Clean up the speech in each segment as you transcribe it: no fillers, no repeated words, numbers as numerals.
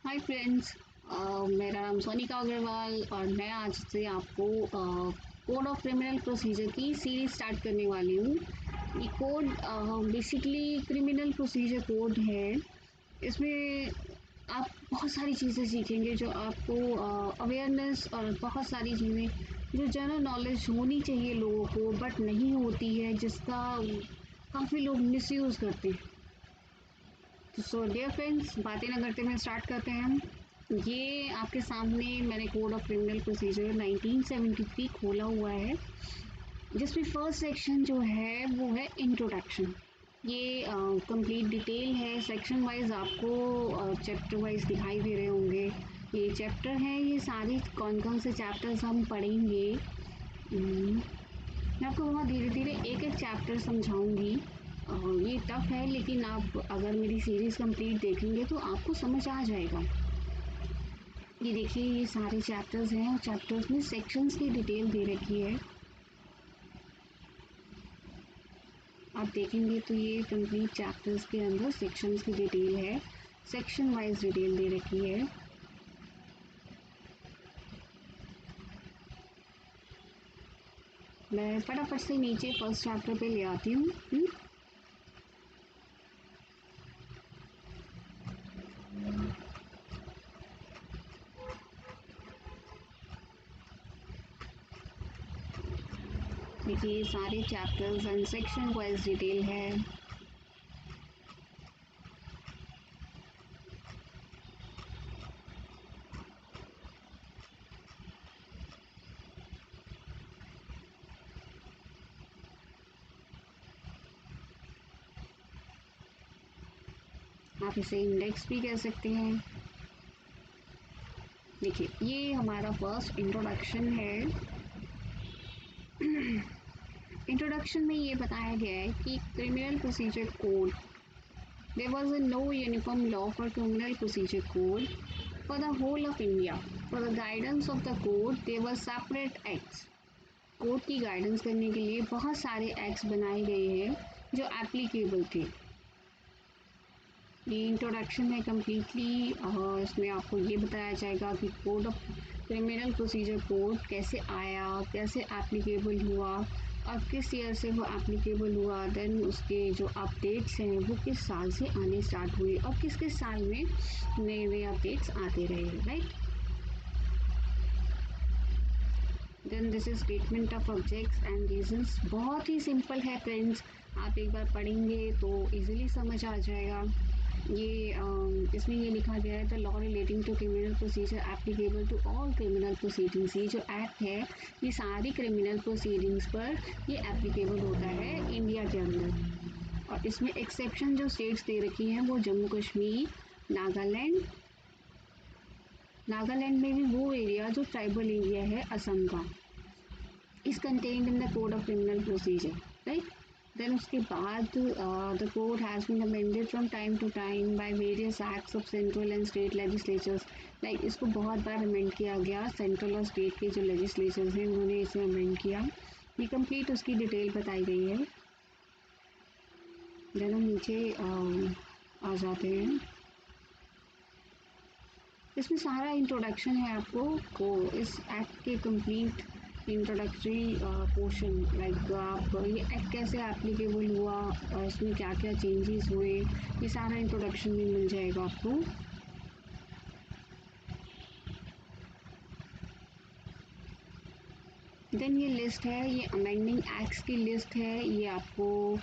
Hi friends. मेरा नाम सोनिका अग्रवाल और मैं आज से आपको कोड ऑफ क्रिमिनल प्रोसीजर की सीरीज स्टार्ट करने वाली हूँ। ये code basically criminal procedure code है। इसमें आप बहुत सारी चीज़ें सीखेंगे जो आपको अवेयरनेस और बहुत सारी चीज़ें जो जनरल नॉलेज होनी चाहिए लोगों को बट नहीं होती है, जिसका काफ़ी लोग मिसयूज़ करते हैं। सो डियर फ्रेंड्स, बातें ना करते हुए स्टार्ट करते हैं। ये आपके सामने मैंने कोड ऑफ क्रिमिनल प्रोसीजर 1973 खोला हुआ है, जिसमें फर्स्ट सेक्शन जो है वो है इंट्रोडक्शन। ये कंप्लीट डिटेल है, सेक्शन वाइज आपको चैप्टर वाइज दिखाई दे रहे होंगे। ये चैप्टर है, ये सारी कौन कौन से चैप्टर्स हम पढ़ेंगे। मैं आपको बहुत धीरे धीरे एक एक चैप्टर समझाऊंगी। ये टफ है, लेकिन आप अगर मेरी सीरीज़ कंप्लीट देखेंगे तो आपको समझ आ जाएगा। ये देखिए, ये सारे चैप्टर्स हैं और चैप्टर्स में सेक्शंस की डिटेल दे रखी है। आप देखेंगे तो ये कंप्लीट चैप्टर्स के अंदर सेक्शंस की डिटेल है, सेक्शन वाइज डिटेल दे रखी है। मैं फटाफट से नीचे फर्स्ट चैप्टर पे ले आती हूँ। देखिए, सारे chapters and section wise detail है। आप इसे इंडेक्स भी कह सकते हैं। देखिए, ये हमारा फर्स्ट इंट्रोडक्शन है। इंट्रोडक्शन में ये बताया गया है कि criminal procedure code, there was no uniform law for criminal procedure code for the whole of India. For the guidance of the code there were separate acts. Code की guidance करने के लिए बहुत सारे एक्ट्स बनाए गए हैं जो एप्लीकेबल थे। ये इंट्रोडक्शन है कम्प्लीटली, और इसमें आपको ये बताया जाएगा कि code of criminal procedure code कैसे आया, कैसे एप्लीकेबल हुआ और किस ईयर से वो एप्लीकेबल हुआ। देन उसके जो अपडेट्स हैं वो किस साल से आने स्टार्ट हुए और किस किस साल में नए नए अपडेट्स आते रहे, right. Then this is statement of objects and reasons. बहुत ही सिंपल है फ्रेंड्स, आप एक बार पढ़ेंगे तो इजीली समझ आ जाएगा। ये इसमें ये लिखा गया है, the law relating to criminal procedure applicable to all criminal proceedings. ये जो एक्ट है ये सारी क्रिमिनल प्रोसीडिंग्स पर ये एप्लीकेबल होता है इंडिया के अंदर। और इसमें एक्सेप्शन जो स्टेट्स दे रखी हैं वो जम्मू कश्मीर, नागालैंड। नागालैंड में भी वो एरिया जो ट्राइबल एरिया है असम का, is contained in the code of criminal procedure, right. Then उसके बाद the code has been amended from time to time by various acts of central and state legislatures. Like इसको बहुत बार amend किया गया, central और state के जो legislatures हैं उन्होंने इसे अमेंड किया। ये कंप्लीट उसकी डिटेल बताई गई है। देन हम नीचे आ जाते हैं। इसमें सारा इंट्रोडक्शन है आपको को इस एक्ट के कंप्लीट इंट्रोडक्टरी पोर्शन। लाइक आप ये एक्ट कैसे एप्लीकेबल हुआ और इसमें क्या क्या चेंजेस हुए, ये सारा इंट्रोडक्शन में मिल जाएगा आपको। देन ये लिस्ट है, ये अमेंडिंग एक्ट्स की लिस्ट है। ये आपको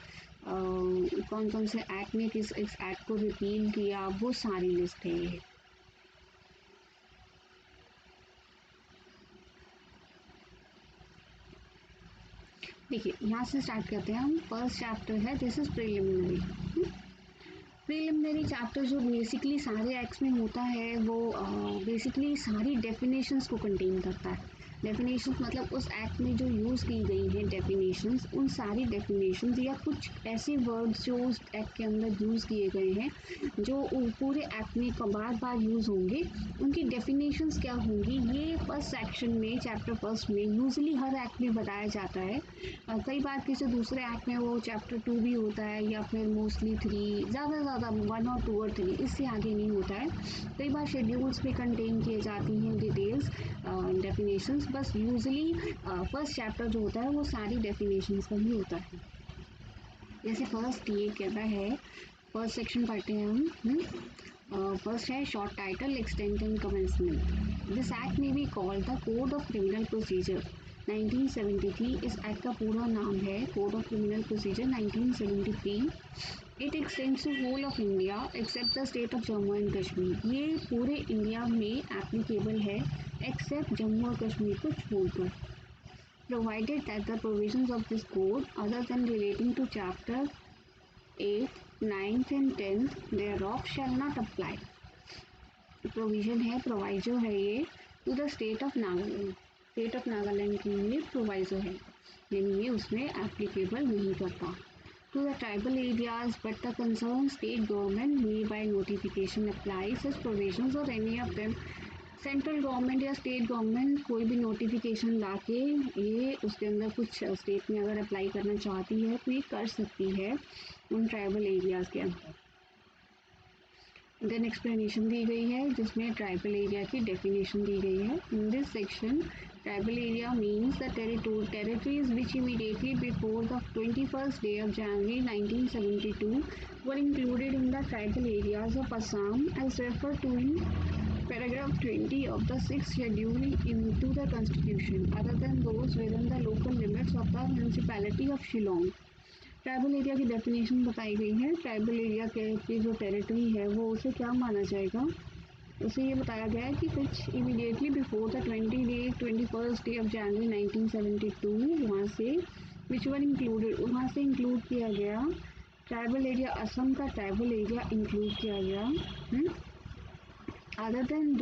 कौन कौन से एक्ट ने किस इस एक्ट को रिपील किया, वो सारी लिस्ट है ये। देखिए, यहाँ से स्टार्ट करते हैं हम। फर्स्ट चैप्टर है, this is preliminary. Preliminary chapter जो बेसिकली सारे एक्ट्स में होता है वो बेसिकली सारी डेफिनेशंस को कंटेन करता है। डेफिनेशंस मतलब उस एक्ट में जो यूज़ की गई हैं डेफिनेशंस, उन सारी डेफिनेशंस या कुछ ऐसे वर्ड्स जो उस एक्ट के अंदर यूज़ किए गए हैं जो पूरे एक्ट में बार बार यूज़ होंगे, उनकी डेफिनेशंस क्या होंगी, ये फर्स्ट सेक्शन में चैप्टर फर्स्ट में यूजली हर एक्ट में बताया जाता है। कई बार किसी दूसरे एक्ट में वो चैप्टर 2 भी होता है या फिर मोस्टली 3, ज़्यादा से ज़्यादा 1 और 2 और 3, इससे आगे नहीं होता है। कई बार शेड्यूल्स में कंटेन किए जाती हैं डिटेल्स डेफिनेशंस, बस यूजली फर्स्ट चैप्टर जो होता है वो सारी डेफिनेशंस का ही होता है। जैसे फर्स्ट ये कहता है, फर्स्ट सेक्शन पढ़ते हैं हम। फर्स्ट है short title, extent and commencement. This act may be called the code of criminal Procedure 1973। इस एक्ट का पूरा नाम है Code of criminal Procedure 1973। It extends to whole of India except the state of Jammu and Kashmir. ये पूरे India में applicable है accept Jammu और कश्मीर को छोड़कर। Provided that the provisions of this code, other than relating to chapter 8, 9th and 10th thereof shall not apply. Provision है, proviso है ये to the state of Nagaland. State of Nagaland के लिए प्रोवाइजो है, यानी ये उसमें एप्लीकेबल नहीं करता। To the tribal areas but the concern state government may by notification apply such provisions और any of them. Central government या स्टेट गवर्नमेंट कोई भी नोटिफिकेशन ला के ये उसके अंदर कुछ स्टेट में अगर अप्लाई करना चाहती है तो ये कर सकती है उन ट्राइबल एरियाज़ के अंदर। देन एक्सप्लेनेशन दी गई है जिसमें ट्राइबल एरिया की डेफिनेशन दी गई है। In this section tribal area means the territories which immediately before the 21st day of January 1972 were included in the tribal areas of Assam as referred to in paragraph 20 of the 6th schedule into the constitution, other than those within the local limits of the municipality of Shillong। Tribal area की definition बताई गई है। Tribal area की जो territory है वो उसे क्या माना जाएगा, उसे ये बताया गया है कि which immediately before the 21st day of January 1972 वहाँ से विच वन इंक्लूडेड, वहाँ से इंक्लूड किया गया ट्राइबल एरिया, असम का ट्राइबल एरिया इंक्लूड किया गया। other than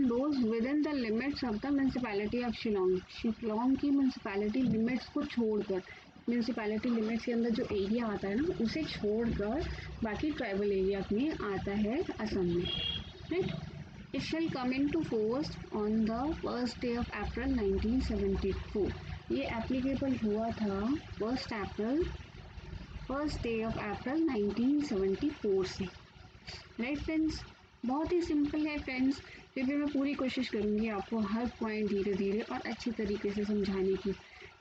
those within the limits of the municipality of Shillong. Shillong की म्यूनसिपैलिटी लिमिट्स को छोड़कर, म्यूनसिपैलिटी लिमिट्स के अंदर जो एरिया आता है ना उसे छोड़कर बाकी ट्राइबल एरिया में आता है असम में, right. It shall come into force on the first day of April 1974। ये एप्लीकेबल हुआ था फर्स्ट डे ऑफ अप्रैल 1974 से, राइट फ्रेंड्स। बहुत ही सिंपल है फ्रेंड्स, फिर भी मैं पूरी कोशिश करूँगी आपको हर पॉइंट धीरे धीरे और अच्छी तरीके से समझाने की।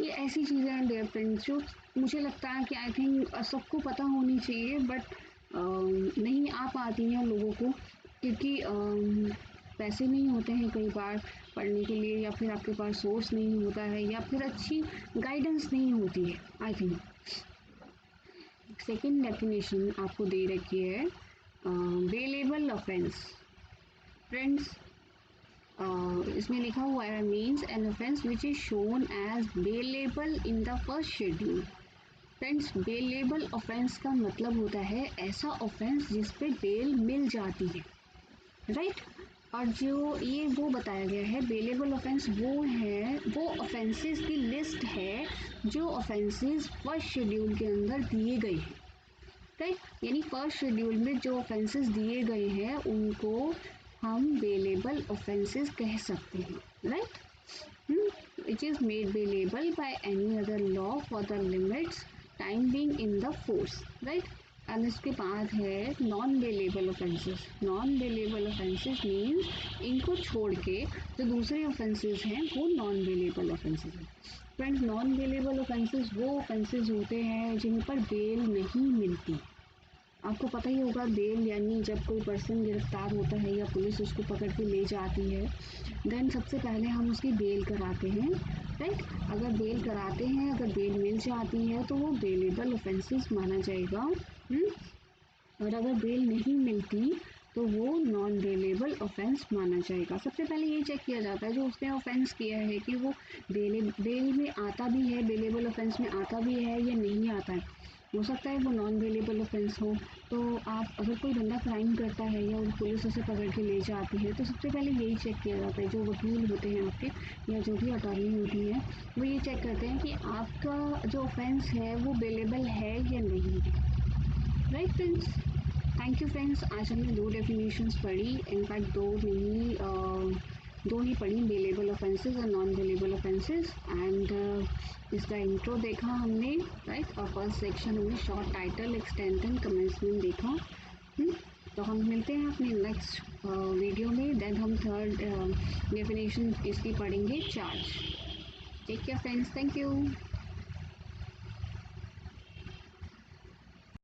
ये ऐसी चीज़ें हैं डियर फ्रेंड्स जो मुझे लगता है कि आई थिंक सबको पता होनी चाहिए, बट नहीं आ पाती हैं लोगों को, क्योंकि पैसे नहीं होते हैं कई बार पढ़ने के लिए, या फिर आपके पास सोर्स नहीं होता है, या फिर अच्छी गाइडेंस नहीं होती है। आई थिंक सेकेंड डेफिनेशन आपको दे रखी है बेलेबल ऑफेंस। फ्रेंड्स इसमें लिखा हुआ है means an offence which is shown as bailable in the first schedule. Friends bailable offence का मतलब होता है ऐसा ऑफेंस जिस पे बेल मिल जाती है, राइट। और जो ये वो बताया गया है बेलेबल ऑफेंस वो ऑफेंसेस की लिस्ट है जो ऑफेंसेस फर्स्ट शेड्यूल के अंदर दिए गए हैं, राइट। यानी फर्स्ट शेड्यूल में जो ऑफेंसेस दिए गए हैं उनको हम बेलेबल ऑफेंसेस कह सकते हैं, right. It is made bailable by any other law for the limits time being in the force, right. And इसके बाद है non bailable offences. Non bailable offences means इनको छोड़ के जो दूसरे ऑफेंसेस हैं वो नॉन बेलेबल ऑफेंसेस हैं। फ्रेंड्स नॉन बेलेबल ऑफेंसेस वो ऑफेंसेस होते हैं जिन पर बेल नहीं मिलती। आपको पता ही होगा बेल यानी जब कोई पर्सन गिरफ्तार होता है या पुलिस उसको पकड़ के ले जाती है, देन सबसे पहले हम उसकी बेल कराते हैं, राइट। अगर बेल कराते हैं, अगर बेल मिल जाती है तो वो बेलेबल ऑफेंसेस माना जाएगा। और अगर बेल नहीं मिलती तो वो नॉन बेलेबल ऑफेंस माना जाएगा। सबसे पहले ये चेक किया जाता है जो उसने ऑफेंस किया है कि वो बेल में आता भी है, बेलेबल ऑफेंस में आता भी है या नहीं आता है। हो सकता है वो नॉन वेलेबल ऑफेंस हो। तो आप अगर कोई बंदा क्राइम करता है या पुलिस उसे पकड़ के ले जाती है तो सबसे पहले यही चेक किया जाता है, जो वकील होते हैं आपके या जो भी अटॉर्नी होती है वो ये चेक करते हैं कि आपका जो ऑफेंस है वो वेलेबल है या नहीं है। Right friends, thank you friends. आज हमने 2 डेफिनेशंस पढ़ी, इनफैक्ट 2 नहीं 2 ही पढ़ी, वेलेबल ऑफेंसेस और नॉन वेलेबल ऑफेंसेस। एंड इसका इंट्रो देखा हमने, राइट, और फर्स्ट सेक्शन हमने short title, extent and commencement देखा। तो हम मिलते हैं अपने नेक्स्ट वीडियो में, देन हम थर्ड डेफिनेशन इसकी पढ़ेंगे, charge. Take care friends, thank you.